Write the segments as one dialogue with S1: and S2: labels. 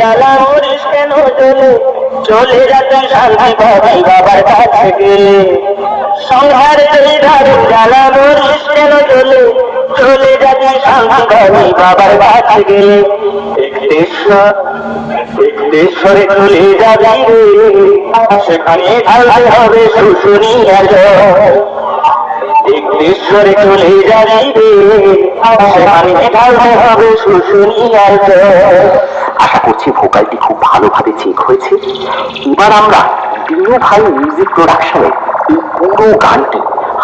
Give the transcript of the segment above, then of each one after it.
S1: জ্বালা মরিস কেন জ্বলে, চলে যাতে শান্তি পাবি বাবার কাছে গেলে। সংহার যেই ধারে জ্বালা মরিস কেন জ্বলে, চলে যাতে শান্তি পাবি বাবার কাছে গেলে। দেশরে চলে যাবি রে, সেখানে ঢালতে হবে শুশুনিয়া জল। দেশরে চলে যাবি রে, সেখানে ঢালতে হবে শুশুনিয়ার জল।
S2: আশা করছি ভোকালটি খুব ভালোভাবে চেক হয়েছে। এবার আমরা দিনু ভাই মিউজিক প্রোডাকশনের এই পুরো গানটি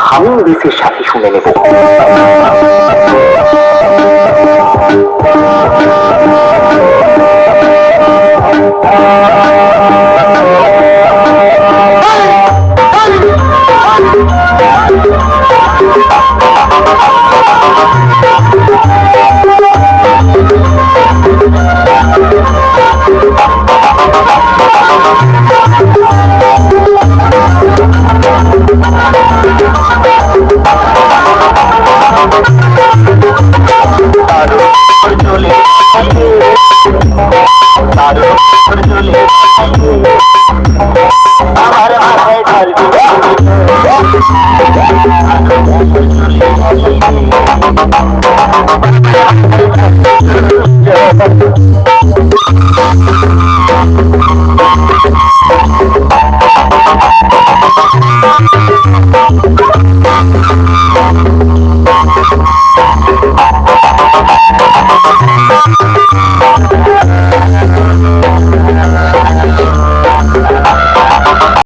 S2: হামিং বেসের সাথে শুনে নেব।
S1: আমার মাথায় ঢালবি